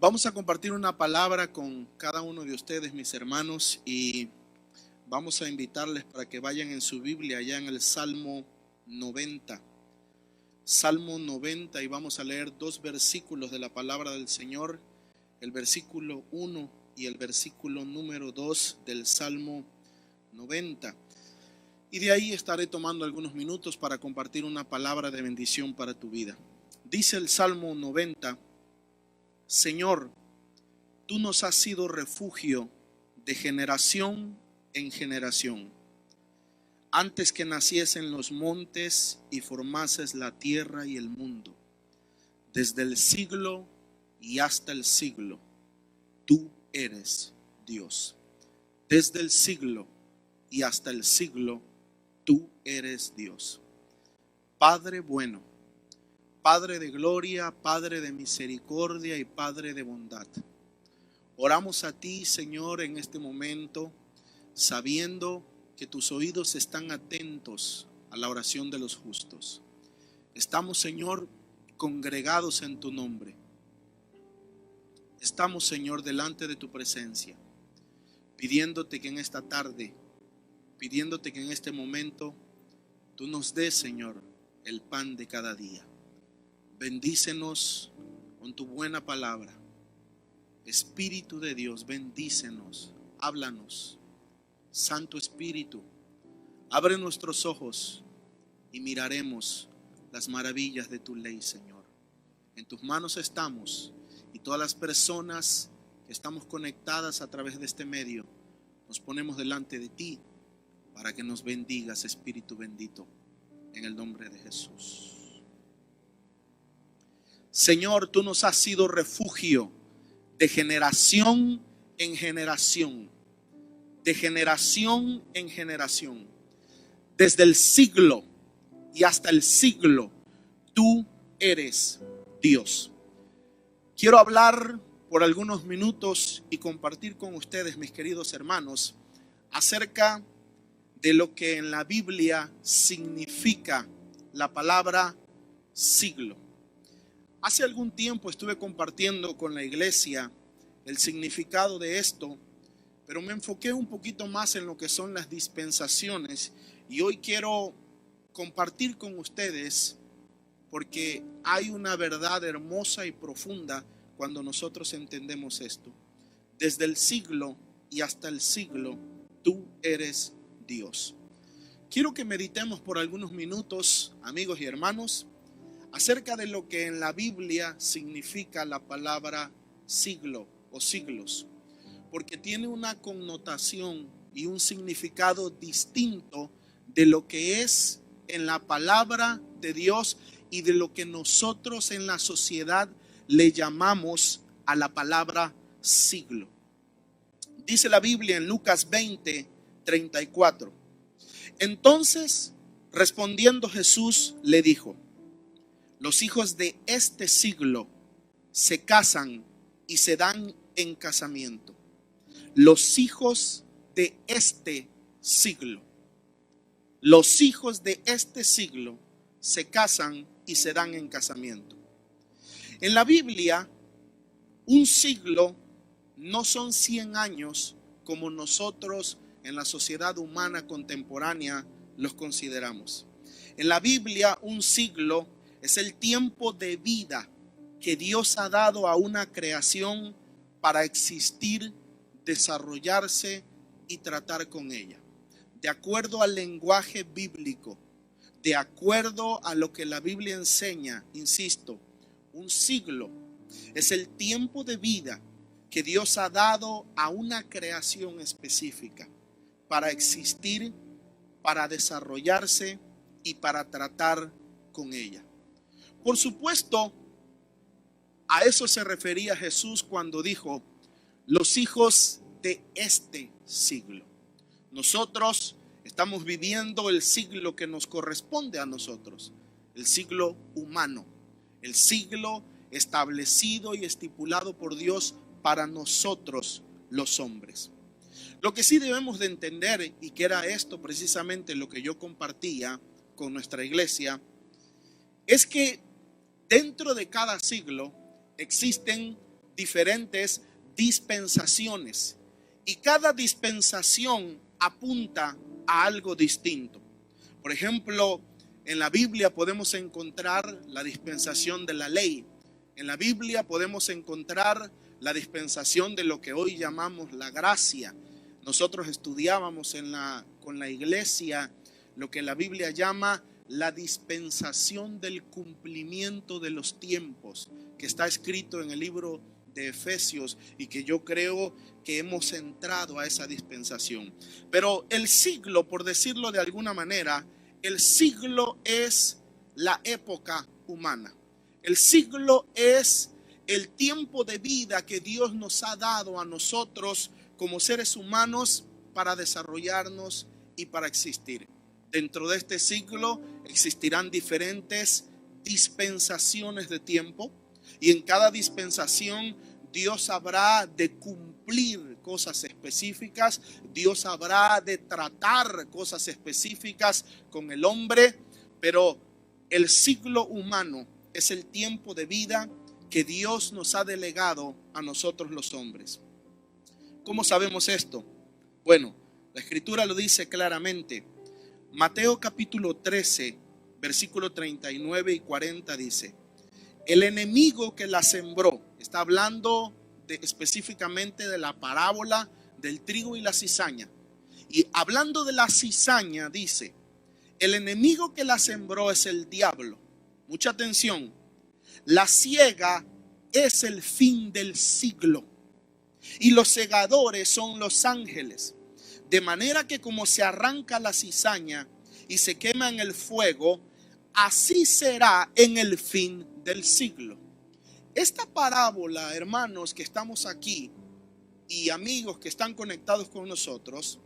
Vamos a compartir una palabra con cada uno de ustedes, mis hermanos, y vamos a invitarles para que vayan en su Biblia allá en el Salmo 90. Salmo 90, y vamos a leer dos versículos de la palabra del Señor, el versículo 1 y el versículo número 2 del Salmo 90. Y de ahí estaré tomando algunos minutos para compartir una palabra de bendición para tu vida. Dice el Salmo 90: Señor, tú nos has sido refugio de generación en generación. Antes que naciesen los montes y formases la tierra y el mundo, desde el siglo y hasta el siglo, tú eres Dios. Desde el siglo y hasta el siglo, tú eres Dios. Padre bueno, Padre de gloria, Padre de misericordia y Padre de bondad. Oramos a ti, Señor, en este momento, sabiendo que tus oídos están atentos a la oración de los justos. Estamos, Señor, congregados en tu nombre. Estamos, Señor, delante de tu presencia, pidiéndote que en esta tarde, pidiéndote que en este momento, tú nos des, Señor, el pan de cada día. Bendícenos con tu buena palabra. Espíritu de Dios, bendícenos, háblanos. Santo Espíritu, abre nuestros ojos y miraremos las maravillas de tu ley, Señor. En tus manos estamos, y todas las personas que estamos conectadas a través de este medio, nos ponemos delante de ti para que nos bendigas, Espíritu bendito, en el nombre de Jesús. Señor, tú nos has sido refugio de generación en generación, de generación en generación. Desde el siglo y hasta el siglo, tú eres Dios. Quiero hablar por algunos minutos y compartir con ustedes, mis queridos hermanos, acerca de lo que en la Biblia significa la palabra siglo. Hace algún tiempo estuve compartiendo con la iglesia el significado de esto, pero me enfoqué un poquito más en lo que son las dispensaciones, y hoy quiero compartir con ustedes porque hay una verdad hermosa y profunda cuando nosotros entendemos esto. Desde el siglo y hasta el siglo, tú eres Dios. Quiero que meditemos por algunos minutos, amigos y hermanos, acerca de lo que en la Biblia significa la palabra siglo o siglos, porque tiene una connotación y un significado distinto de lo que es en la palabra de Dios y de lo que nosotros en la sociedad le llamamos a la palabra siglo. Dice la Biblia en Lucas 20:34. Entonces, respondiendo Jesús, le dijo: los hijos de este siglo se casan y se dan en casamiento. Los hijos de este siglo. Los hijos de este siglo se casan y se dan en casamiento. En la Biblia, un siglo no son 100 años como nosotros en la sociedad humana contemporánea los consideramos. En la Biblia, un siglo es el tiempo de vida que Dios ha dado a una creación para existir, desarrollarse y tratar con ella. De acuerdo al lenguaje bíblico, de acuerdo a lo que la Biblia enseña, insisto, un siglo es el tiempo de vida que Dios ha dado a una creación específica para existir, para desarrollarse y para tratar con ella. Por supuesto, a eso se refería Jesús cuando dijo: los hijos de este siglo. Nosotros estamos viviendo el siglo que nos corresponde a nosotros, el siglo humano, el siglo establecido y estipulado por Dios para nosotros los hombres. Lo que sí debemos de entender, y que era esto precisamente lo que yo compartía con nuestra iglesia, es que dentro de cada siglo existen diferentes dispensaciones y cada dispensación apunta a algo distinto. Por ejemplo, en la Biblia podemos encontrar la dispensación de la ley. En la Biblia podemos encontrar la dispensación de lo que hoy llamamos la gracia. Nosotros estudiábamos con la iglesia lo que la Biblia llama la dispensación del cumplimiento de los tiempos, que está escrito en el libro de Efesios, y que yo creo que hemos entrado a esa dispensación. Pero el siglo, por decirlo de alguna manera, el siglo es la época humana. El siglo es el tiempo de vida que Dios nos ha dado a nosotros como seres humanos para desarrollarnos y para existir. Dentro de este siglo existirán diferentes dispensaciones de tiempo, y en cada dispensación Dios habrá de cumplir cosas específicas, Dios habrá de tratar cosas específicas con el hombre, pero el siglo humano es el tiempo de vida que Dios nos ha delegado a nosotros los hombres. ¿Cómo sabemos esto? Bueno, la Escritura lo dice claramente. Mateo capítulo 13, versículo 39 y 40 dice: el enemigo que la sembró, está hablando específicamente de la parábola del trigo y la cizaña. Y hablando de la cizaña dice: el enemigo que la sembró es el diablo. Mucha atención. La siega es el fin del siglo y los segadores son los ángeles. De manera que como se arranca la cizaña y se quema en el fuego, así será en el fin del siglo. Esta parábola, hermanos que estamos aquí y amigos que están conectados con nosotros,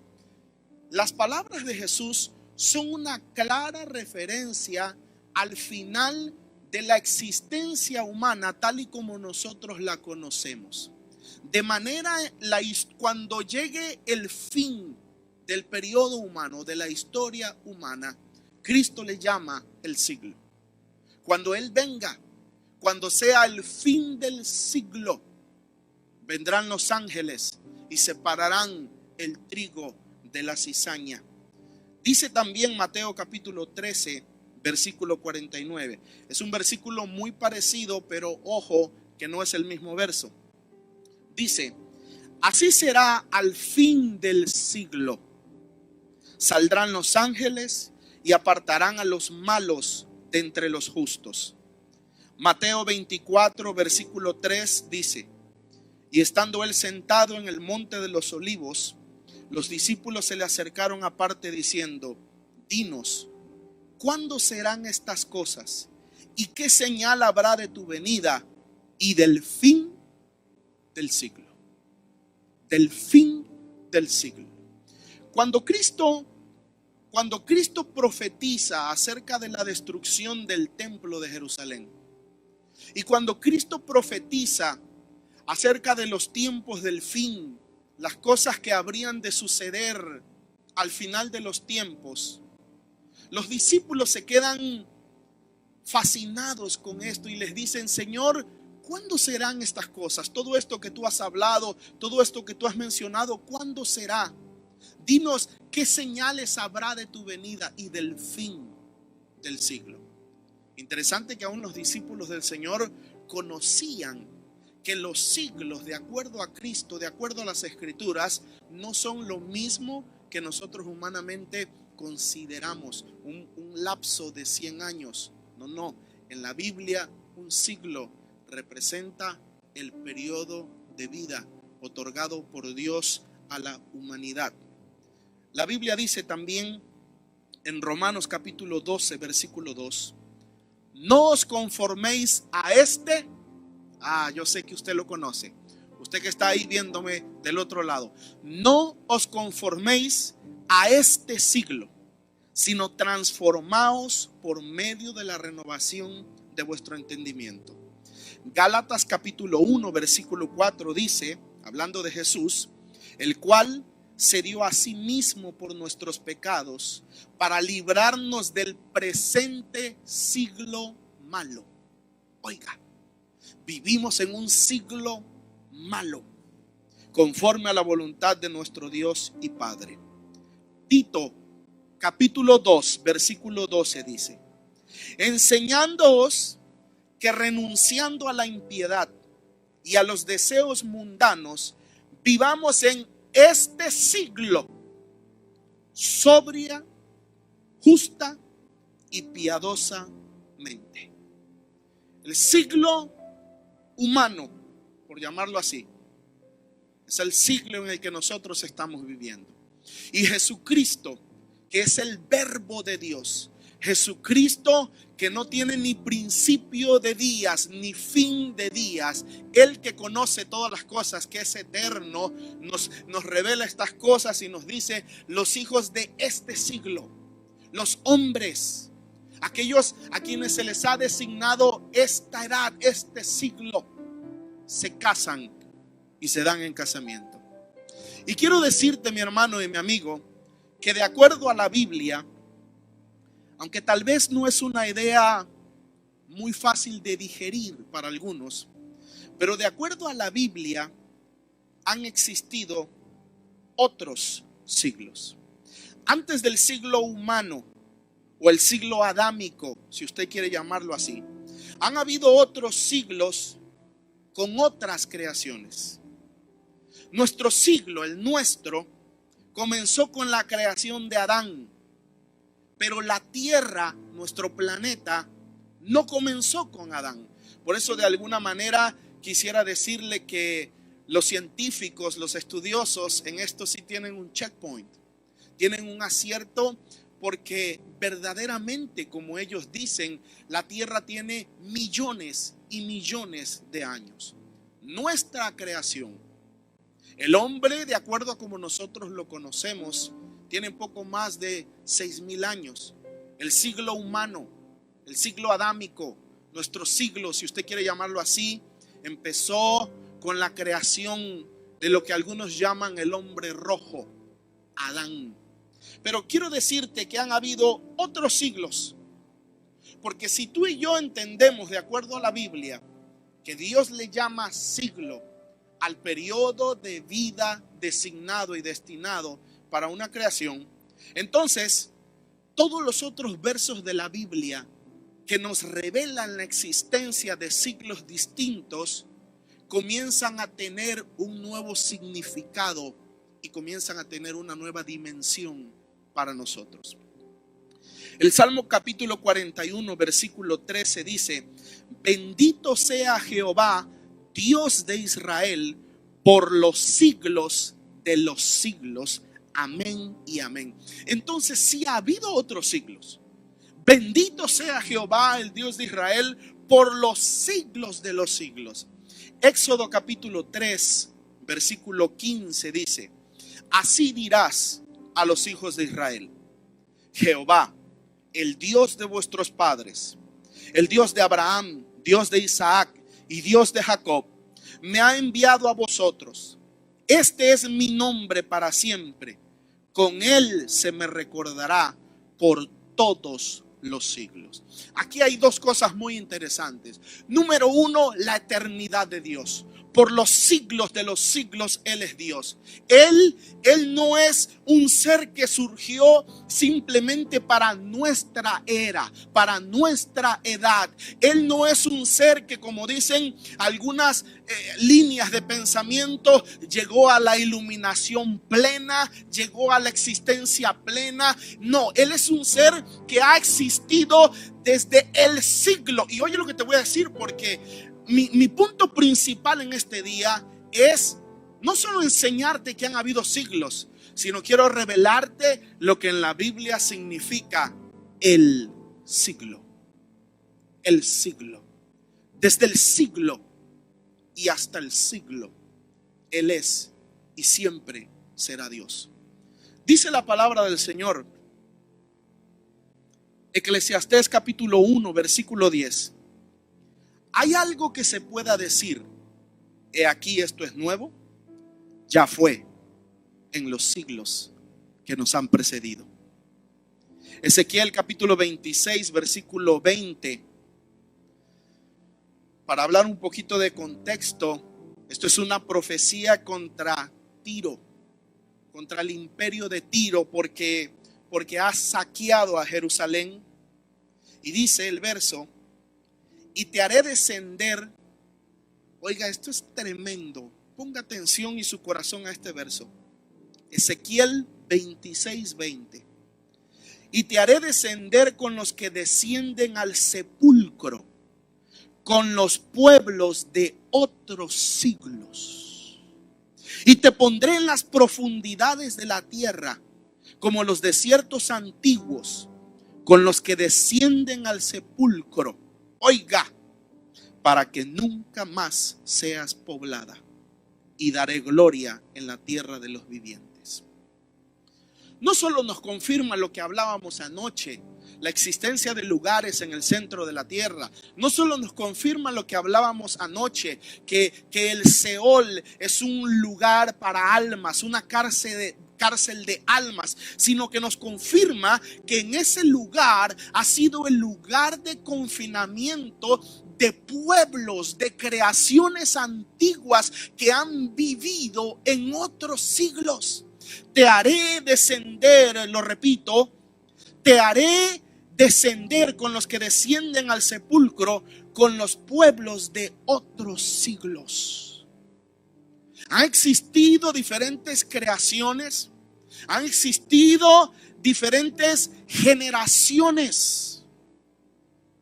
las palabras de Jesús son una clara referencia al final de la existencia humana tal y como nosotros la conocemos. De manera, cuando llegue el fin del periodo humano, de la historia humana, Cristo le llama el siglo. Cuando Él venga, cuando sea el fin del siglo, vendrán los ángeles y separarán el trigo de la cizaña. Dice también Mateo capítulo 13, versículo 49. Es un versículo muy parecido, pero ojo que no es el mismo verso. Dice: así será al fin del siglo. Saldrán los ángeles y apartarán a los malos de entre los justos. Mateo 24, versículo 3 dice: y estando él sentado en el monte de los olivos, los discípulos se le acercaron aparte diciendo: dinos, ¿cuándo serán estas cosas? ¿Y qué señal habrá de tu venida y del fin del siglo? Del fin del siglo. Cuando Cristo profetiza acerca de la destrucción del templo de Jerusalén, y cuando Cristo profetiza acerca de los tiempos del fin, las cosas que habrían de suceder al final de los tiempos, los discípulos se quedan fascinados con esto y les dicen: Señor, ¿cuándo serán estas cosas? Todo esto que tú has hablado, todo esto que tú has mencionado, ¿cuándo será? Dinos qué señales habrá de tu venida y del fin del siglo. Interesante que aún los discípulos del Señor conocían que los siglos, de acuerdo a Cristo, de acuerdo a las Escrituras, no son lo mismo que nosotros humanamente consideramos un lapso de 100 años. No. En la Biblia, un siglo representa el periodo de vida otorgado por Dios a la humanidad. La Biblia dice también en Romanos capítulo 12, versículo 2: no os conforméis a este. Yo sé que usted lo conoce. Usted que está ahí viéndome del otro lado. No os conforméis a este siglo, sino transformaos por medio de la renovación de vuestro entendimiento. Gálatas capítulo 1, versículo 4 dice, hablando de Jesús, el cual se dio a sí mismo por nuestros pecados para librarnos del presente siglo malo. Oiga, vivimos en un siglo malo, conforme a la voluntad de nuestro Dios y Padre. Tito, capítulo 2, versículo 12 dice: enseñándoos que renunciando a la impiedad y a los deseos mundanos, vivamos en este siglo sobria, justa y piadosamente. El siglo humano, por llamarlo así, es el siglo en el que nosotros estamos viviendo. Y Jesucristo, que es el Verbo de Dios, Jesucristo que no tiene ni principio de días ni fin de días, Él que conoce todas las cosas, que es eterno, nos revela estas cosas y nos dice: los hijos de este siglo, los hombres, aquellos a quienes se les ha designado esta edad, este siglo, se casan y se dan en casamiento. Y quiero decirte, mi hermano y mi amigo, que de acuerdo a la Biblia, aunque tal vez no es una idea muy fácil de digerir para algunos, pero de acuerdo a la Biblia han existido otros siglos. Antes del siglo humano o el siglo adámico, si usted quiere llamarlo así, han habido otros siglos con otras creaciones. Nuestro siglo, el nuestro, comenzó con la creación de Adán. Pero la tierra, nuestro planeta, no comenzó con Adán. Por eso, de alguna manera, quisiera decirle que los científicos, los estudiosos en esto sí tienen un checkpoint, tienen un acierto, porque verdaderamente, como ellos dicen, la tierra tiene millones y millones de años. Nuestra creación, el hombre, de acuerdo a como nosotros lo conocemos, tiene poco más de 6,000 años. El siglo humano, el siglo adámico, nuestro siglo, si usted quiere llamarlo así, empezó con la creación de lo que algunos llaman el hombre rojo, Adán. Pero quiero decirte que han habido otros siglos, porque si tú y yo entendemos, de acuerdo a la Biblia, que Dios le llama siglo al periodo de vida designado y destinado para una creación, entonces todos los otros versos de la Biblia que nos revelan la existencia de siglos distintos comienzan a tener un nuevo significado y comienzan a tener una nueva dimensión para nosotros. El Salmo capítulo 41 versículo 13 dice: bendito sea Jehová, Dios de Israel, por los siglos de los siglos. Amén y amén. Entonces sí ha habido otros siglos. Bendito sea Jehová, el Dios de Israel, por los siglos de los siglos. Éxodo capítulo 3 versículo 15 dice: así dirás a los hijos de Israel: Jehová, el Dios de vuestros padres, el Dios de Abraham, Dios de Isaac y Dios de Jacob, me ha enviado a vosotros. Este es mi nombre para siempre. Con él se me recordará por todos los siglos. Aquí hay dos cosas muy interesantes. Número uno, la eternidad de Dios. Por los siglos de los siglos Él es Dios. Él no es un ser que surgió simplemente para nuestra era, para nuestra edad. Él no es un ser que, como dicen algunas líneas de pensamiento, llegó a la iluminación plena, llegó a la existencia plena. No, Él es un ser que ha existido desde el siglo. Y oye lo que te voy a decir, porque mi punto principal en este día es no solo enseñarte que han habido siglos, sino quiero revelarte lo que en la Biblia significa el siglo. El siglo. Desde el siglo y hasta el siglo, Él es y siempre será Dios. Dice la palabra del Señor, Eclesiastés capítulo 1, versículo 10. ¿Hay algo que se pueda decir: he aquí esto es nuevo? Ya fue en los siglos que nos han precedido. Ezequiel capítulo 26, versículo 20. Para hablar un poquito de contexto, Esto es una profecía contra Tiro, contra el imperio de Tiro, porque ha saqueado a Jerusalén. Y dice el verso: y te haré descender. Oiga, esto es tremendo. Ponga atención y su corazón a este verso. Ezequiel 26:20. Y te haré descender con los que descienden al sepulcro, con los pueblos de otros siglos. Y te pondré en las profundidades de la tierra, como los desiertos antiguos, con los que descienden al sepulcro. Oiga, para que nunca más seas poblada, y daré gloria en la tierra de los vivientes. No solo nos confirma lo que hablábamos anoche, la existencia de lugares en el centro de la tierra. No solo nos confirma lo que hablábamos anoche, que el Seol es un lugar para almas, una cárcel de almas, sino que nos confirma que en ese lugar ha sido el lugar de confinamiento de pueblos, de creaciones antiguas que han vivido en otros siglos. Te haré descender, lo repito, te haré descender con los que descienden al sepulcro, con los pueblos de otros siglos. Han existido diferentes creaciones, han existido diferentes generaciones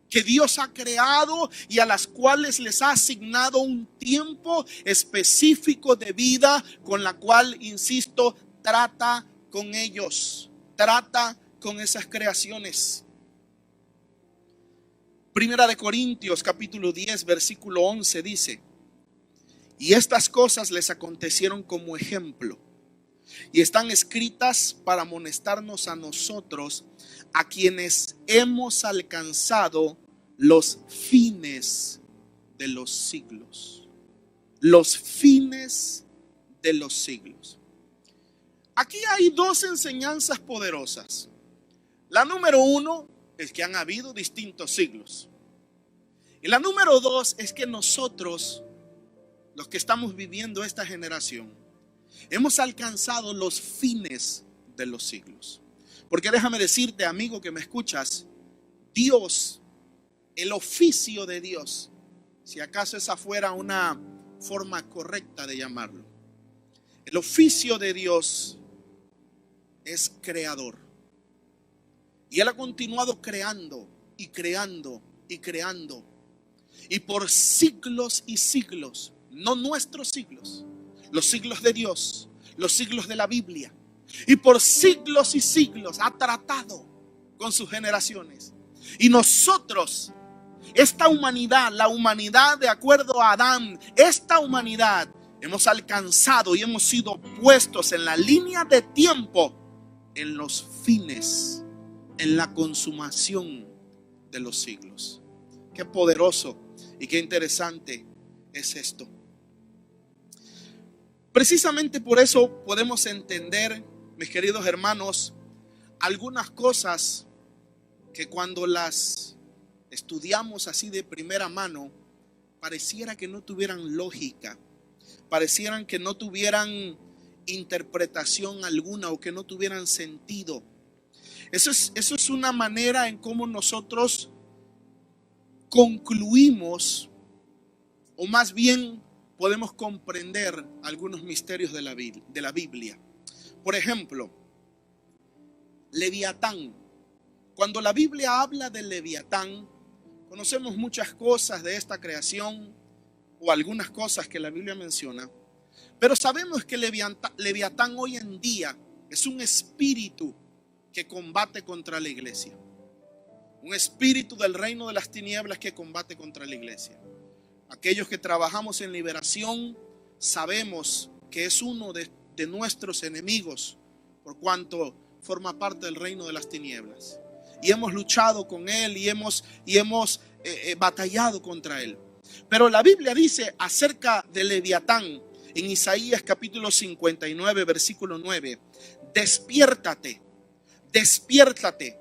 que Dios ha creado y a las cuales les ha asignado un tiempo específico de vida, con la cual, insisto, trata con ellos, trata con esas creaciones. Primera de Corintios capítulo 10 versículo 11 dice: y estas cosas les acontecieron como ejemplo, y están escritas para amonestarnos a nosotros, a quienes hemos alcanzado los fines de los siglos. Los fines de los siglos. Aquí hay dos enseñanzas poderosas. La número uno es que han habido distintos siglos. Y la número dos es que nosotros, los que estamos viviendo esta generación, hemos alcanzado los fines de los siglos. Porque déjame decirte, amigo que me escuchas, Dios, el oficio de Dios, si acaso esa fuera una forma correcta de llamarlo, el oficio de Dios es creador. Y Él ha continuado creando y creando y creando. Y por siglos y siglos, no nuestros siglos, los siglos de Dios, los siglos de la Biblia, y por siglos y siglos ha tratado con sus generaciones. Y nosotros, esta humanidad, la humanidad de acuerdo a Adán, esta humanidad hemos alcanzado y hemos sido puestos en la línea de tiempo, en los fines, en la consumación de los siglos. Qué poderoso y qué interesante es esto. Precisamente por eso podemos entender, mis queridos hermanos, algunas cosas que cuando las estudiamos así de primera mano, pareciera que no tuvieran lógica, parecieran que no tuvieran interpretación alguna o que no tuvieran sentido. Eso es una manera en cómo nosotros concluimos, o más bien podemos comprender algunos misterios de la Biblia. Por ejemplo, Leviatán. Cuando la Biblia habla de Leviatán, conocemos muchas cosas de esta creación o algunas cosas que la Biblia menciona, pero sabemos que Leviatán hoy en día es un espíritu que combate contra la iglesia. Un espíritu del reino de las tinieblas que combate contra la iglesia. Aquellos que trabajamos en liberación sabemos que es uno de nuestros enemigos, por cuanto forma parte del reino de las tinieblas. Y hemos luchado con él y hemos batallado contra él. Pero la Biblia dice acerca de Leviatán en Isaías capítulo 59 versículo 9: despiértate, despiértate,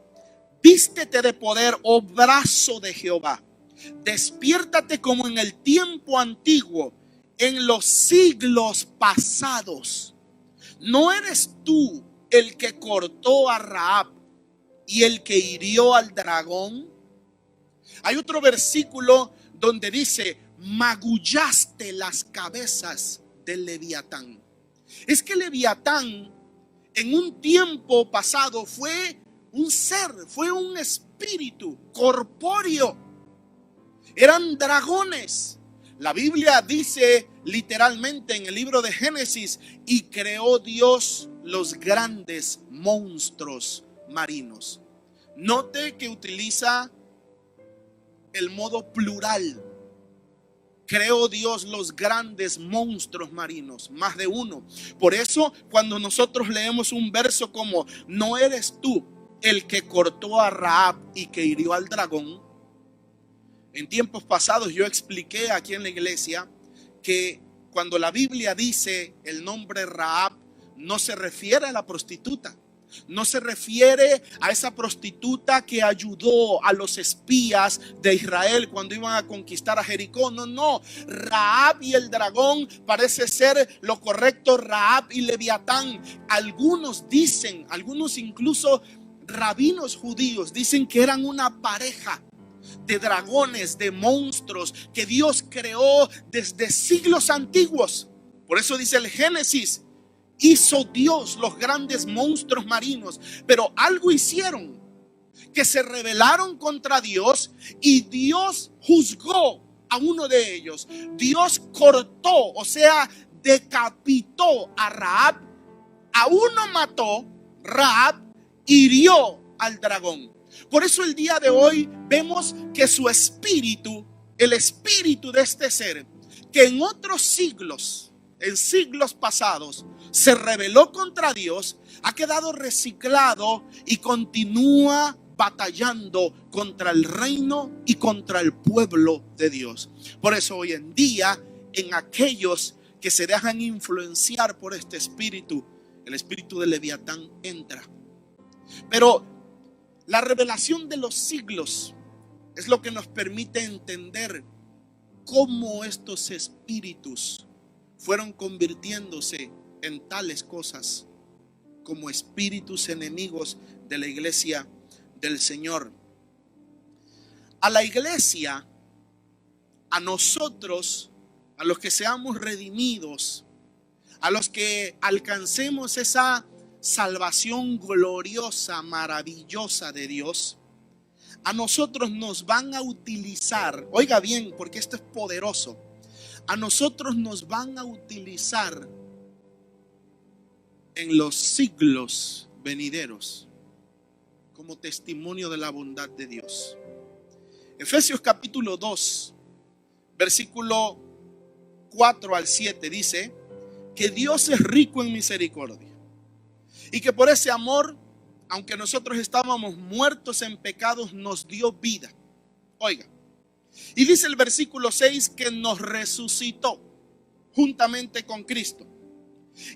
vístete de poder, oh brazo de Jehová. Despiértate como en el tiempo antiguo en los siglos pasados, ¿no eres tú el que cortó a Rahab y el que hirió al dragón? Hay otro versículo donde dice: magullaste las cabezas del Leviatán. Es que Leviatán en un tiempo pasado fue un ser, fue un espíritu corpóreo. Eran dragones. La Biblia dice literalmente en el libro de Génesis: y creó Dios los grandes monstruos marinos. Note que utiliza el modo plural. Creó Dios los grandes monstruos marinos, más de uno. Por eso cuando nosotros leemos un verso como: ¿no eres tú el que cortó a Rahab y que hirió al dragón? En tiempos pasados yo expliqué aquí en la iglesia que cuando la Biblia dice el nombre Rahab, no se refiere a la prostituta. No se refiere a esa prostituta que ayudó a los espías de Israel cuando iban a conquistar a Jericó. No. Rahab y el dragón parece ser lo correcto. Rahab y Leviatán. Algunos dicen, algunos incluso rabinos judíos dicen que eran una pareja de dragones, de monstruos que Dios creó desde siglos antiguos. Por eso dice el Génesis: hizo Dios los grandes monstruos marinos, pero algo hicieron, que se rebelaron contra Dios y Dios juzgó a uno de ellos. Dios cortó, o sea, decapitó a Rahab. A uno mató, Rahab hirió al dragón. Por eso el día de hoy vemos que su espíritu, el espíritu de este ser, que en otros siglos, en siglos pasados, se rebeló contra Dios, ha quedado reciclado y continúa batallando contra el reino y contra el pueblo de Dios. Por eso hoy en día, en aquellos que se dejan influenciar por este espíritu, el espíritu de Leviatán entra. Pero la revelación de los siglos es lo que nos permite entender cómo estos espíritus fueron convirtiéndose en tales cosas como espíritus enemigos de la iglesia del Señor. A la iglesia, a nosotros, a los que seamos redimidos, a los que alcancemos esa salvación gloriosa, maravillosa de Dios, a nosotros nos van a utilizar, oiga bien, porque esto es poderoso, a nosotros nos van a utilizar en los siglos venideros como testimonio de la bondad de Dios. Efesios capítulo 2, versículo 4 al 7 dice que Dios es rico en misericordia y que por ese amor, aunque nosotros estábamos muertos en pecados, nos dio vida. Oiga, y dice el versículo 6 que nos resucitó juntamente con Cristo.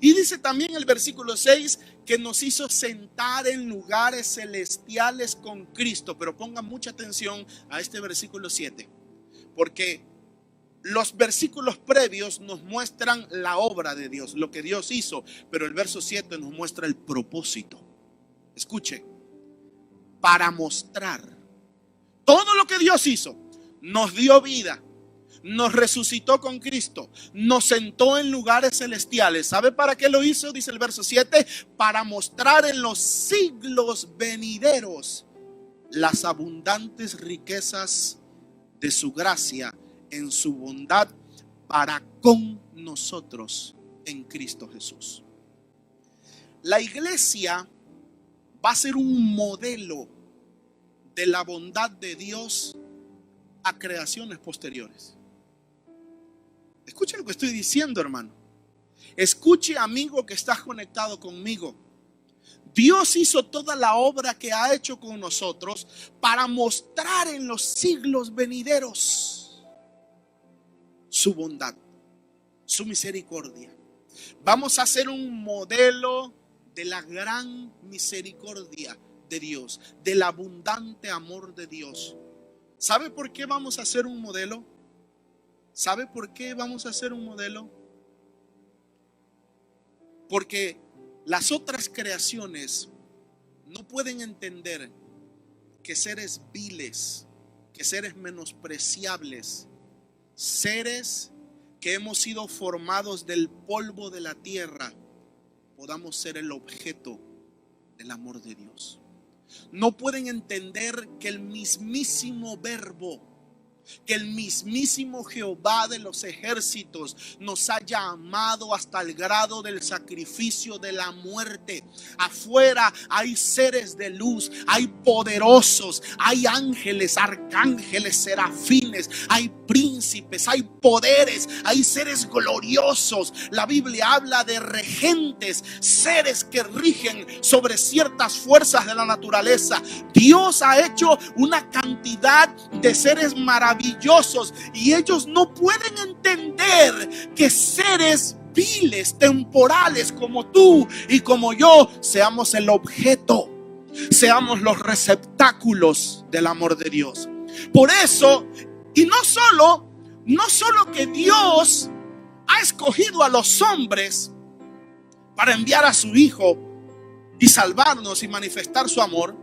Y dice también el versículo 6 que nos hizo sentar en lugares celestiales con Cristo. Pero pongan mucha atención a este versículo 7, porque los versículos previos nos muestran la obra de Dios, lo que Dios hizo, pero el verso 7 nos muestra el propósito. Escuche, para mostrar todo lo que Dios hizo. Nos dio vida, nos resucitó con Cristo, nos sentó en lugares celestiales. ¿Sabe para qué lo hizo? Dice el verso 7, para mostrar en los siglos venideros las abundantes riquezas de su gracia en su bondad para con nosotros en Cristo Jesús. La iglesia va a ser un modelo de la bondad de Dios a creaciones posteriores. Escuche lo que estoy diciendo, hermano. Escuche, amigo, que estás conectado conmigo. Dios hizo toda la obra que ha hecho con nosotros para mostrar en los siglos venideros su bondad, su misericordia. Vamos a hacer un modelo de la gran misericordia de Dios, del abundante amor de Dios. ¿Sabe por qué vamos a hacer un modelo? ¿Sabe por qué vamos a hacer un modelo? Porque las otras creaciones no pueden entender que seres viles, que seres menospreciables, seres que hemos sido formados del polvo de la tierra, podamos ser el objeto del amor de Dios. No pueden entender que el mismísimo Verbo, que el mismísimo Jehová de los ejércitos nos haya amado hasta el grado del sacrificio de la muerte. Afuera hay seres de luz, hay poderosos, hay ángeles, arcángeles, serafines, hay príncipes, hay poderes, hay seres gloriosos. La Biblia habla de regentes, seres que rigen sobre ciertas fuerzas de la naturaleza. Dios ha hecho una cantidad de seres maravillosos y ellos no pueden entender que seres viles, temporales como tú y como yo, seamos el objeto, seamos los receptáculos del amor de Dios. Por eso, y no solo que Dios ha escogido a los hombres para enviar a su Hijo y salvarnos y manifestar su amor,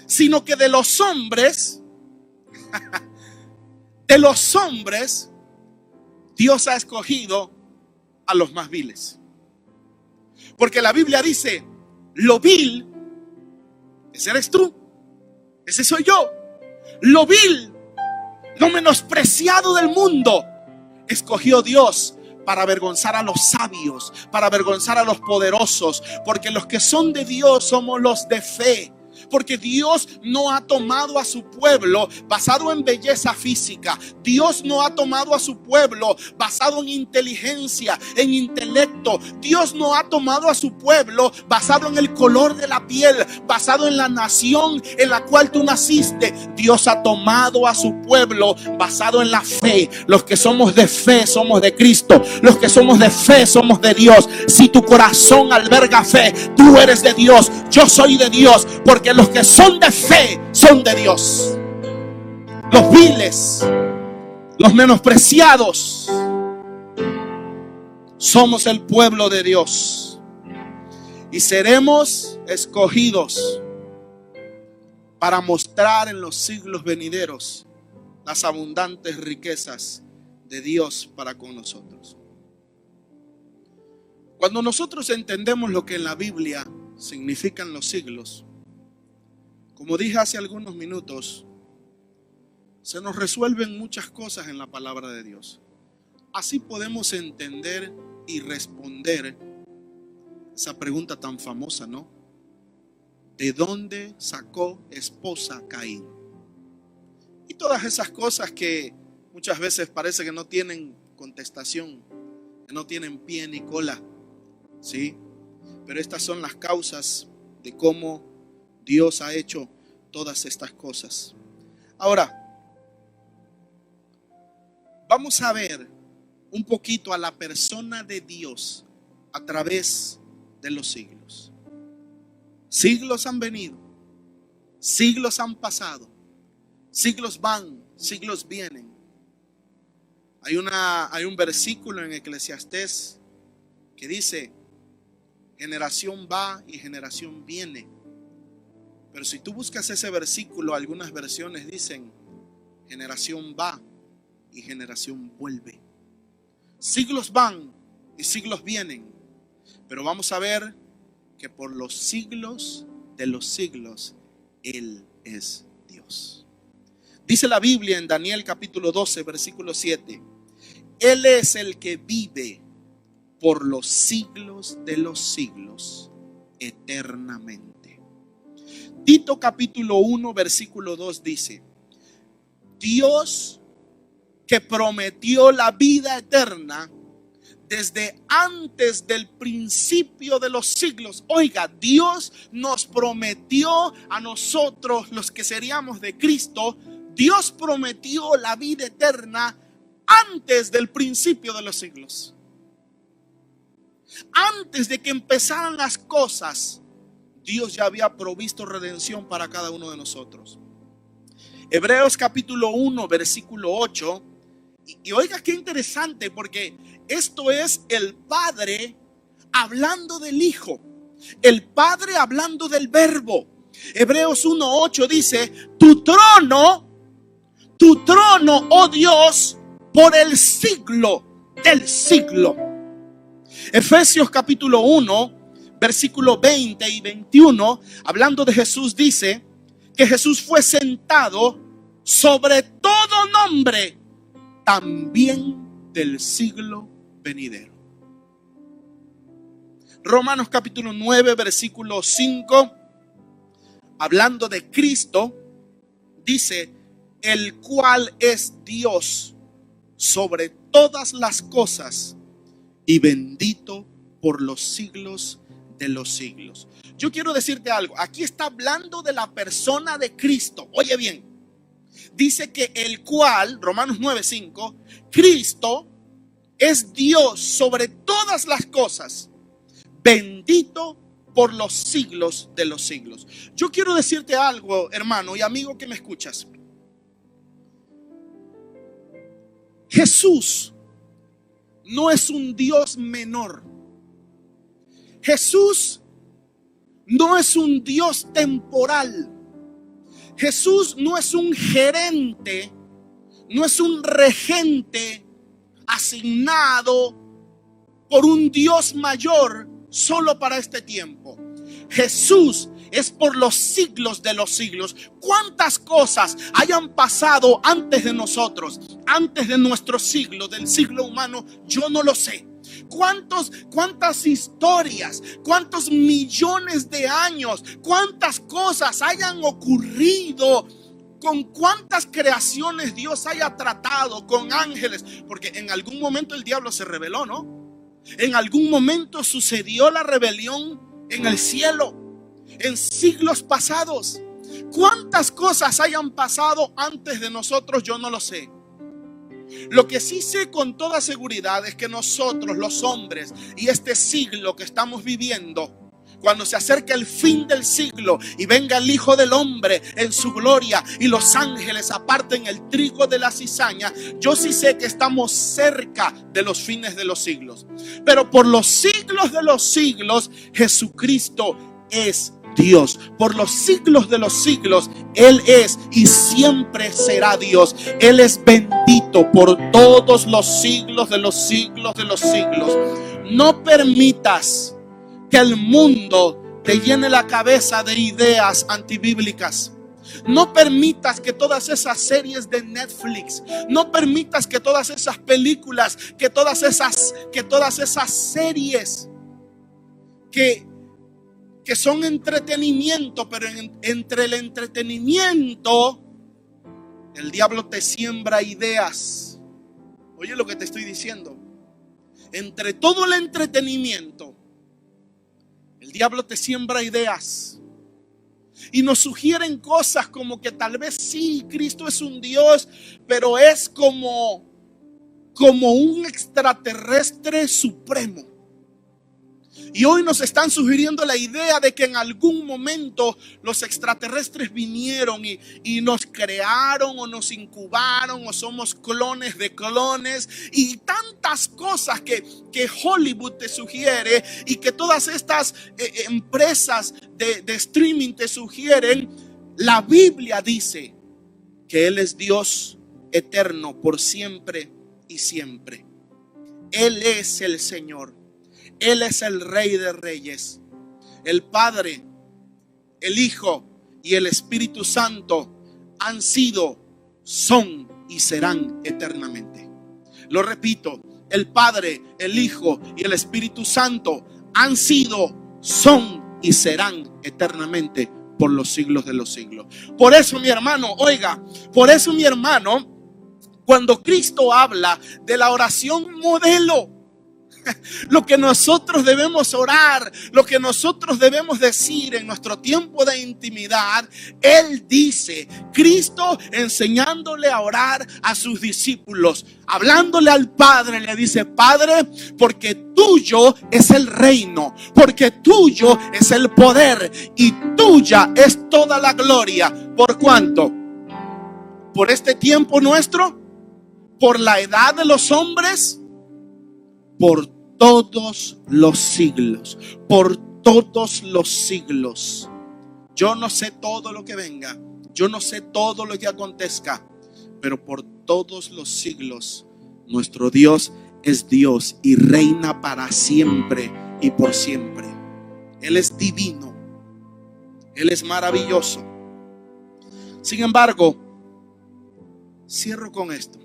sino que de los hombres Dios ha escogido a los más viles. Porque la Biblia dice, lo vil, ese eres tú, ese soy yo. Lo vil, lo menospreciado del mundo, escogió Dios para avergonzar a los sabios, para avergonzar a los poderosos. Porque los que son de Dios somos los de fe. Porque Dios no ha tomado a su pueblo basado en belleza física. Dios no ha tomado a su pueblo basado en inteligencia, en intelecto. Dios no ha tomado a su pueblo basado en el color de la piel, basado en la nación en la cual tú naciste. Dios ha tomado a su pueblo basado en la fe. Los que somos de fe somos de Cristo. Los que somos de fe somos de Dios. Si tu corazón alberga fe, tú eres de Dios. Yo soy de Dios, porque los que son de fe son de Dios. Los viles, los menospreciados, somos el pueblo de Dios y seremos escogidos para mostrar en los siglos venideros las abundantes riquezas de Dios para con nosotros. Cuando nosotros entendemos lo que en la Biblia significan los siglos, como dije hace algunos minutos, se nos resuelven muchas cosas en la palabra de Dios. Así podemos entender y responder esa pregunta tan famosa, ¿no? ¿De dónde sacó esposa Caín? Y todas esas cosas que muchas veces parece que no tienen contestación, que no tienen pie ni cola, ¿sí? Pero estas son las causas de cómo Dios ha hecho todas estas cosas. Ahora, vamos a ver un poquito a la persona de Dios a través de los siglos. Siglos han venido, siglos han pasado, siglos van, siglos vienen. Hay un versículo en Eclesiastés que dice: generación va y generación viene. Pero si tú buscas ese versículo, algunas versiones dicen: generación va y generación vuelve. Siglos van y siglos vienen. Pero vamos a ver que por los siglos de los siglos Él es Dios. Dice la Biblia en Daniel capítulo 12, versículo 7: Él es el que vive por los siglos de los siglos, eternamente. Tito capítulo 1, versículo 2 dice: Dios que prometió la vida eterna desde antes del principio de los siglos. Oiga, Dios nos prometió a nosotros, los que seríamos de Cristo, Dios prometió la vida eterna antes del principio de los siglos. Antes de que empezaran las cosas, Dios ya había provisto redención para cada uno de nosotros. Hebreos capítulo 1, versículo 8: Y oiga qué interesante, porque esto es el Padre hablando del Hijo, el Padre hablando del Verbo. Hebreos 1:8 dice: tu trono, oh Dios, por el siglo del siglo. Efesios capítulo 1, versículos 20 y 21, hablando de Jesús, dice que Jesús fue sentado sobre todo nombre, también del siglo venidero. Romanos capítulo 9, versículo 5, hablando de Cristo, dice: el cual es Dios sobre todas las cosas y bendito por los siglos de los siglos. Yo quiero decirte algo. Aquí está hablando de la persona de Cristo. Oye bien, dice que el cual, Romanos 9:5, Cristo es Dios sobre todas las cosas, bendito por los siglos de los siglos. Yo quiero decirte algo, hermano y amigo que me escuchas. Jesús no es un Dios menor. Jesús no es un Dios temporal. Jesús no es un gerente, no es un regente asignado por un Dios mayor solo para este tiempo. Jesús es por los siglos de los siglos. ¿Cuántas cosas hayan pasado antes de nosotros, antes de nuestro siglo, del siglo humano? Yo no lo sé. ¿Cuántas historias, cuántos millones de años, cuántas cosas hayan ocurrido, con cuántas creaciones Dios haya tratado, con ángeles? Porque en algún momento el diablo se rebeló, ¿no? En algún momento sucedió la rebelión en el cielo, en siglos pasados. ¿Cuántas cosas hayan pasado antes de nosotros? Yo no lo sé. Lo que sí sé con toda seguridad es que nosotros, los hombres, y este siglo que estamos viviendo, cuando se acerque el fin del siglo y venga el Hijo del Hombre en su gloria y los ángeles aparten el trigo de la cizaña, yo sí sé que estamos cerca de los fines de los siglos. Pero por los siglos de los siglos, Jesucristo es Dios. Por los siglos de los siglos, Él es y siempre será Dios. Él es bendito por todos los siglos de los siglos de los siglos. No permitas que el mundo te llene la cabeza de ideas antibíblicas. No permitas que todas esas series de Netflix, no permitas que todas esas películas, que todas esas series que son entretenimiento, pero entre el entretenimiento el diablo te siembra ideas. Oye lo que te estoy diciendo. Entre todo el entretenimiento el diablo te siembra ideas y nos sugieren cosas como que tal vez sí, Cristo es un Dios, pero es como un extraterrestre supremo. Y hoy nos están sugiriendo la idea de que en algún momento los extraterrestres vinieron y nos crearon o nos incubaron o somos clones de clones y tantas cosas que Hollywood te sugiere y que todas estas empresas de streaming te sugieren. La Biblia dice que Él es Dios eterno por siempre y siempre. Él es el Señor. Él es el Rey de Reyes. El Padre, el Hijo y el Espíritu Santo han sido, son y serán eternamente. Lo repito, el Padre, el Hijo y el Espíritu Santo han sido, son y serán eternamente por los siglos de los siglos. Por eso, mi hermano, oiga, por eso, mi hermano, cuando Cristo habla de la oración modelo, lo que nosotros debemos orar, lo que nosotros debemos decir en nuestro tiempo de intimidad, Él dice, Cristo enseñándole a orar a sus discípulos, hablándole al Padre, le dice: Padre, porque tuyo es el reino, porque tuyo es el poder y tuya es toda la gloria. ¿Por cuánto? ¿Por este tiempo nuestro? por la edad de los hombres, por todos los siglos, por todos los siglos. Yo no sé todo lo que venga, yo no sé todo lo que acontezca, pero por todos los siglos nuestro Dios es Dios y reina para siempre y por siempre. Él es divino, Él es maravilloso. Sin embargo, cierro con esto.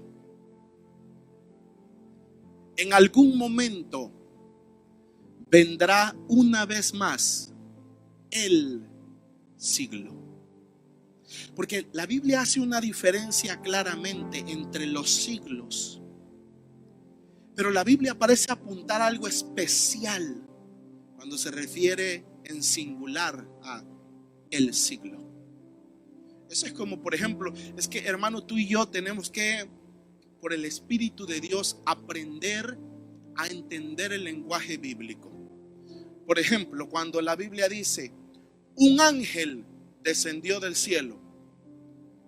En algún momento vendrá una vez más el siglo. Porque la Biblia hace una diferencia claramente entre los siglos. Pero la Biblia parece apuntar a algo especial cuando se refiere en singular a el siglo. Eso es como, por ejemplo, es que hermano, tú y yo tenemos que, por el Espíritu de Dios, aprender a entender el lenguaje bíblico. Por ejemplo, cuando la Biblia dice un ángel descendió del cielo,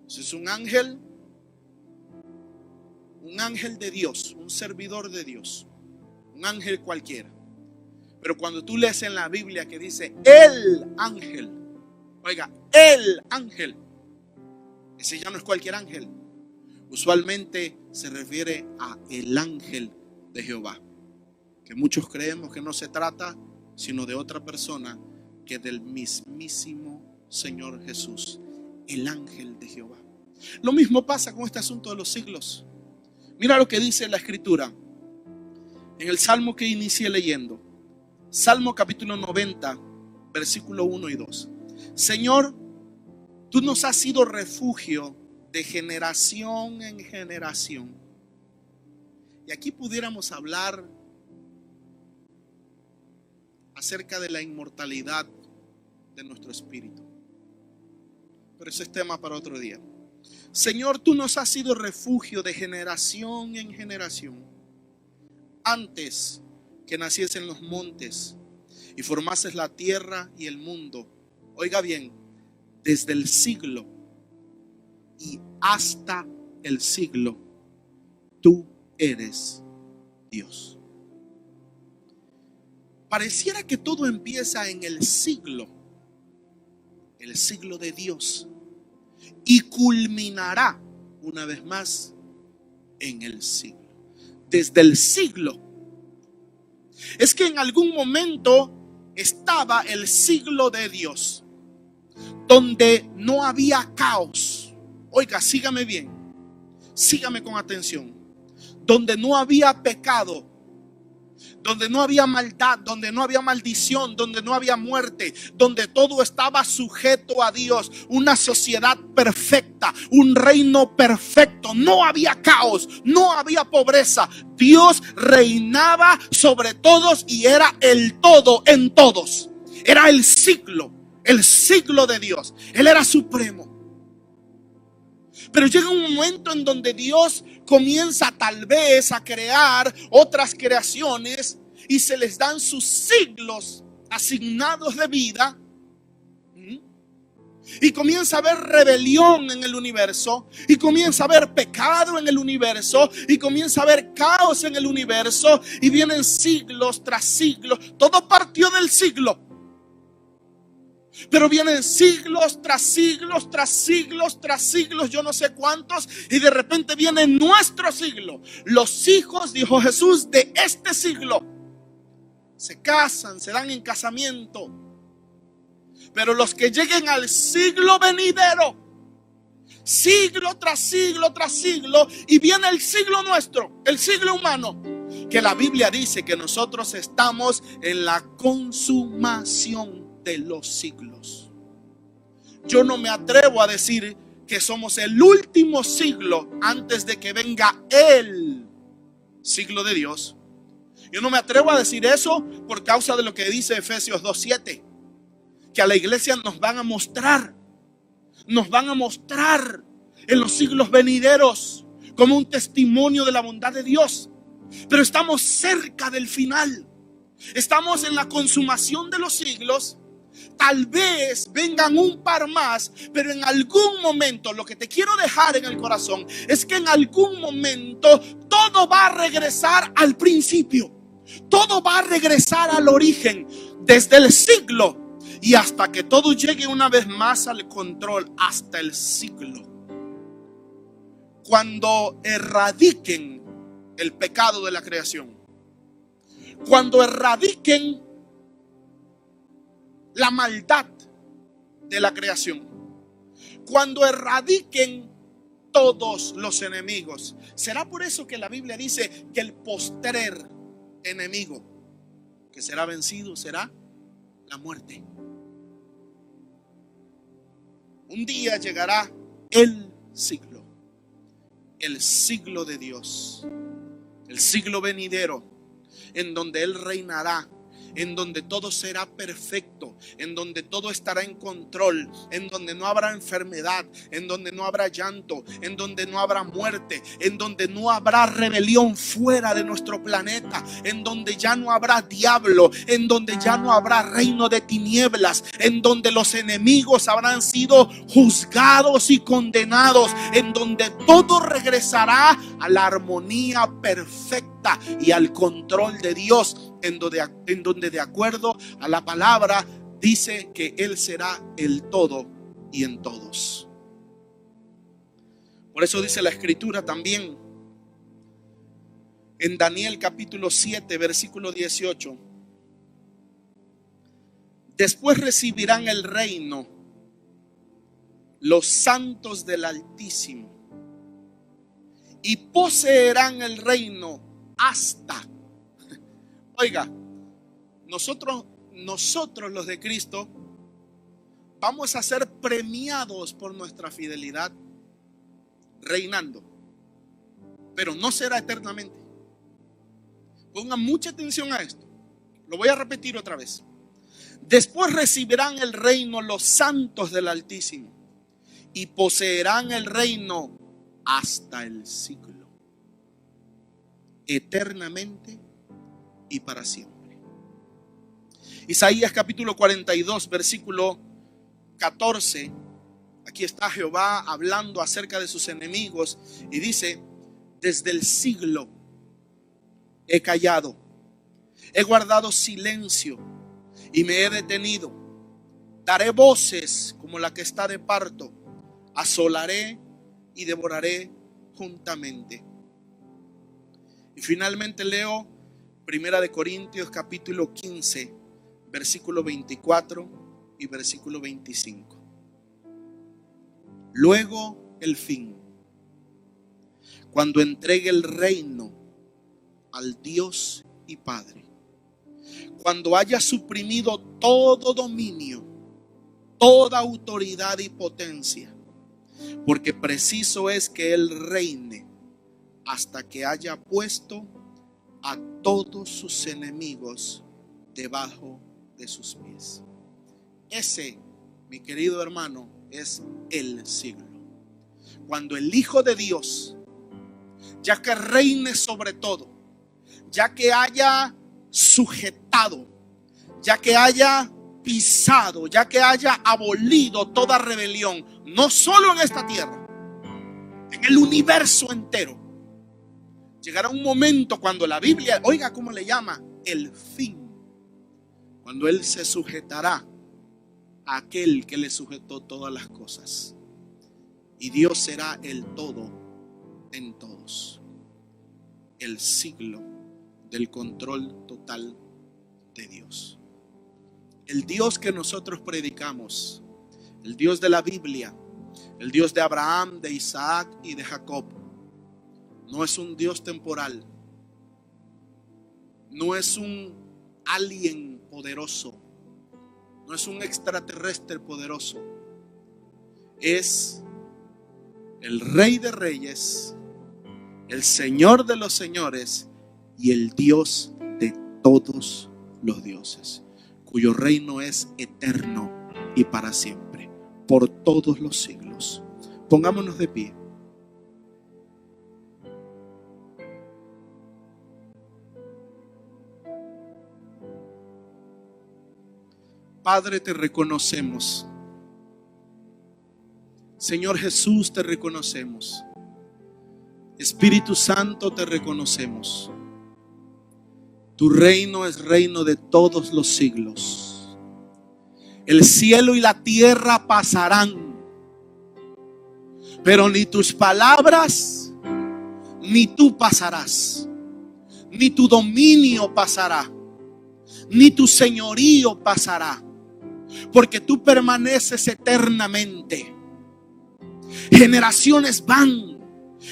es un ángel de Dios, un servidor de Dios, un ángel cualquiera. Pero cuando tú lees en la Biblia que dice el ángel, oiga, el ángel, ese ya no es cualquier ángel. Usualmente se refiere a el ángel de Jehová, que muchos creemos que no se trata sino de otra persona que del mismísimo Señor Jesús, el ángel de Jehová. Lo mismo pasa con este asunto de los siglos. Mira lo que dice la Escritura en el Salmo que inicié leyendo, Salmo capítulo 90, versículo 1 y 2. Señor, tú nos has sido refugio de generación en generación. Y aquí pudiéramos hablar acerca de la inmortalidad de nuestro espíritu, pero ese es tema para otro día. Señor, tú nos has sido refugio de generación en generación, antes que naciesen los montes y formases la tierra y el mundo. Oiga bien, desde el siglo y hasta el siglo, tú eres Dios. Pareciera que todo empieza en el siglo de Dios, y culminará una vez más en el siglo. Desde el siglo. Es que en algún momento estaba el siglo de Dios, donde no había caos. Oiga, sígame bien, sígame con atención. Donde no había pecado, donde no había maldad, donde no había maldición, donde no había muerte, donde todo estaba sujeto a Dios, una sociedad perfecta, un reino perfecto, no había caos, no había pobreza. Dios reinaba sobre todos y era el todo en todos. Era el siglo de Dios. Él era supremo. Pero llega un momento en donde Dios comienza tal vez a crear otras creaciones y se les dan sus siglos asignados de vida. Y comienza a haber rebelión en el universo, y comienza a haber pecado en el universo, y comienza a haber caos en el universo, y vienen siglos tras siglos. Todo partió del siglo. Pero vienen siglos tras siglos, tras siglos, tras siglos, yo no sé cuántos, y de repente viene nuestro siglo. Los hijos, dijo Jesús, de este siglo se casan, se dan en casamiento. Pero los que lleguen al siglo venidero, siglo tras siglo tras siglo, y viene el siglo nuestro, el siglo humano, que la Biblia dice que nosotros estamos en la consumación de los siglos. Yo no me atrevo a decir que somos el último siglo antes de que venga el siglo de Dios. Yo no me atrevo a decir eso por causa de lo que dice Efesios 2:7, que a la iglesia nos van a mostrar en los siglos venideros como un testimonio de la bondad de Dios. Pero estamos cerca del final, estamos en la consumación de los siglos. Tal vez vengan un par más, pero en algún momento, lo que te quiero dejar en el corazón es que en algún momento todo va a regresar al principio. Todo va a regresar al origen, desde el siglo y hasta que todo llegue una vez más al control, hasta el siglo. Cuando erradiquen el pecado de la creación, cuando erradiquen la maldad de la creación, cuando erradiquen todos los enemigos. Será por eso que la Biblia dice que el postrer enemigo que será vencido será la muerte. Un día llegará el siglo de Dios, el siglo venidero, en donde Él reinará, en donde todo será perfecto, en donde todo estará en control, en donde no habrá enfermedad, en donde no habrá llanto, en donde no habrá muerte, en donde no habrá rebelión fuera de nuestro planeta, en donde ya no habrá diablo, en donde ya no habrá reino de tinieblas, en donde los enemigos habrán sido juzgados y condenados, en donde todo regresará a la armonía perfecta y al control de Dios, en donde de acuerdo a la palabra dice que Él será el todo y en todos. Por eso dice la Escritura también en Daniel capítulo 7 versículo 18: después recibirán el reino los santos del Altísimo y poseerán el reino hasta. Oiga, nosotros los de Cristo vamos a ser premiados por nuestra fidelidad reinando, pero no será eternamente. Pongan mucha atención a esto. Lo voy a repetir otra vez. Después recibirán el reino los santos del Altísimo y poseerán el reino hasta el siglo, eternamente y para siempre. Isaías capítulo 42 versículo 14. Aquí está Jehová hablando acerca de sus enemigos y dice: desde el siglo he callado, he guardado silencio y me he detenido. Daré voces como la que está de parto, asolaré y devoraré juntamente. Y finalmente leo Primera de Corintios capítulo 15 versículo 24 y versículo 25. Luego el fin, cuando entregue el reino al Dios y Padre, cuando haya suprimido todo dominio, toda autoridad y potencia, porque preciso es que Él reine hasta que haya puesto a todos sus enemigos debajo de sus pies. Ese, mi querido hermano, es el siglo. Cuando el Hijo de Dios, ya que reine sobre todo, ya que haya sujetado, ya que haya pisado, ya que haya abolido toda rebelión, no solo en esta tierra, en el universo entero, llegará un momento cuando la Biblia, oiga cómo le llama, el fin, cuando Él se sujetará a aquel que le sujetó todas las cosas, y Dios será el todo en todos. El siglo del control total de Dios. El Dios que nosotros predicamos, el Dios de la Biblia, el Dios de Abraham, de Isaac y de Jacob, no es un Dios temporal, no es un alien poderoso, no es un extraterrestre poderoso, es el Rey de Reyes, el Señor de los señores y el Dios de todos los dioses, cuyo reino es eterno y para siempre, por todos los siglos. Pongámonos de pie. Padre, te reconocemos. Señor Jesús, te reconocemos. Espíritu Santo, te reconocemos. Tu reino es reino de todos los siglos. El cielo y la tierra pasarán, pero ni tus palabras, ni tú pasarás, ni tu dominio pasará, ni tu señorío pasará, porque tú permaneces eternamente. Generaciones van,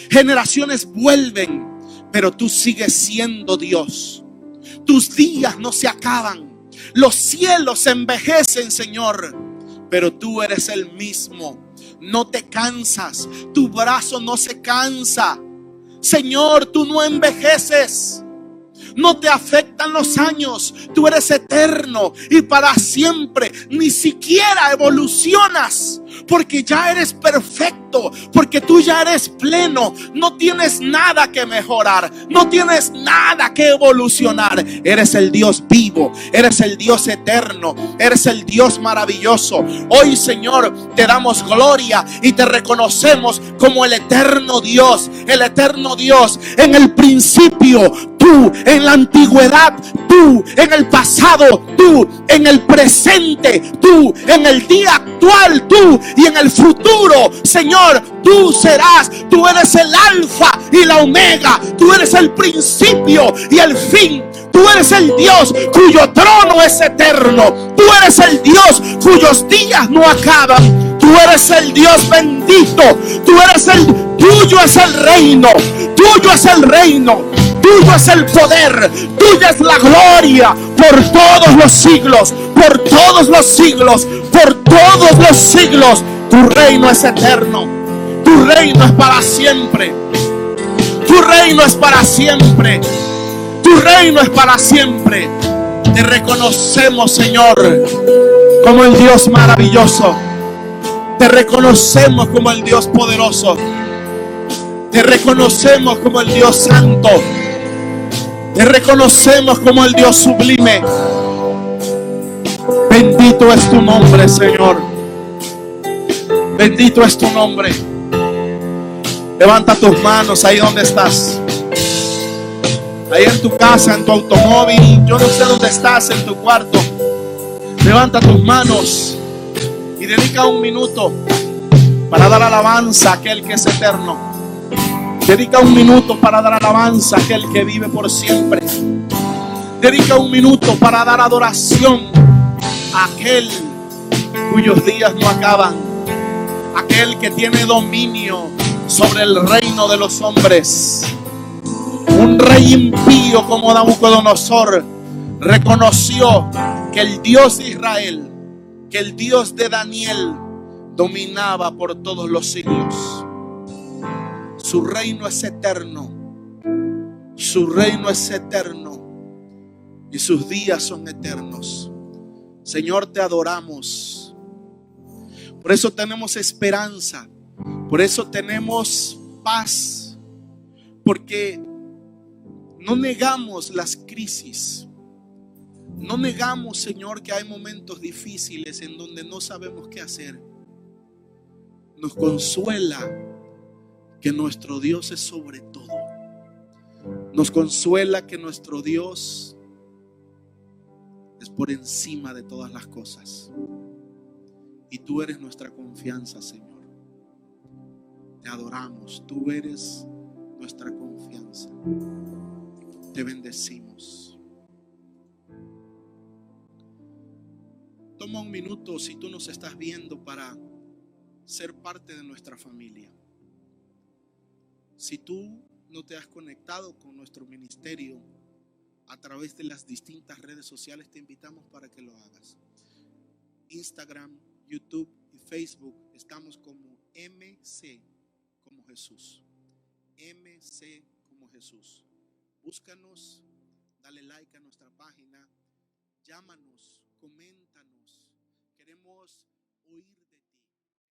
generaciones vuelven, pero tú sigues siendo Dios. Tus días no se acaban. Los cielos se envejecen, Señor, pero tú eres el mismo. No te cansas, tu brazo no se cansa. Señor, tú no envejeces. No te afectan los años. Tú eres eterno y para siempre. Ni siquiera evolucionas, porque ya eres perfecto, porque tú ya eres pleno. No tienes nada que mejorar, no tienes nada que evolucionar. Eres el Dios vivo, eres el Dios eterno, eres el Dios maravilloso. Hoy, Señor, te damos gloria y te reconocemos como el eterno Dios. El eterno Dios. En el principio tú, en la antigüedad tú, en el pasado tú, en el presente tú, en el día actual tú y en el futuro, Señor, tú serás. Tú eres el alfa y la omega. Tú eres el principio y el fin. Tú eres el Dios cuyo trono es eterno. Tú eres el Dios cuyos días no acaban. Tú eres el Dios bendito. Tú eres tuyo es el reino. Tuyo es el reino. Tuyo es el poder. Tuya es la gloria por todos los siglos. Por todos los siglos. Por todos los siglos. Tu reino es eterno. Tu reino es para siempre. Tu reino es para siempre. Tu reino es para siempre. Te reconocemos, Señor, como el Dios maravilloso. Te reconocemos como el Dios poderoso. Te reconocemos como el Dios santo. Te reconocemos como el Dios sublime. Bendito es tu nombre, Señor. Bendito es tu nombre. Levanta tus manos ahí donde estás. Ahí en tu casa, en tu automóvil. Yo no sé dónde estás, en tu cuarto. Levanta tus manos y dedica un minuto para dar alabanza a aquel que es eterno. Dedica un minuto para dar alabanza a aquel que vive por siempre. Dedica un minuto para dar adoración a aquel cuyos días no acaban. Aquel que tiene dominio sobre el reino de los hombres. Un rey impío como Nabucodonosor reconoció que el Dios de Israel, que el Dios de Daniel dominaba por todos los siglos. Su reino es eterno. Su reino es eterno y sus días son eternos. Señor, te adoramos. Por eso tenemos esperanza. Por eso tenemos paz. Porque no negamos las crisis. No negamos, Señor, que hay momentos difíciles en donde no sabemos qué hacer. Nos consuela que nuestro Dios es sobre todo. Nos consuela que nuestro Dios es por encima de todas las cosas. Y tú eres nuestra confianza, Señor. Te adoramos. Tú eres nuestra confianza. Te bendecimos. Toma un minuto si tú nos estás viendo para ser parte de nuestra familia. Si tú no te has conectado con nuestro ministerio a través de las distintas redes sociales, te invitamos para que lo hagas. Instagram, YouTube y Facebook estamos como MC como Jesús. MC como Jesús. Búscanos, dale like a nuestra página, llámanos, coméntanos. Queremos oír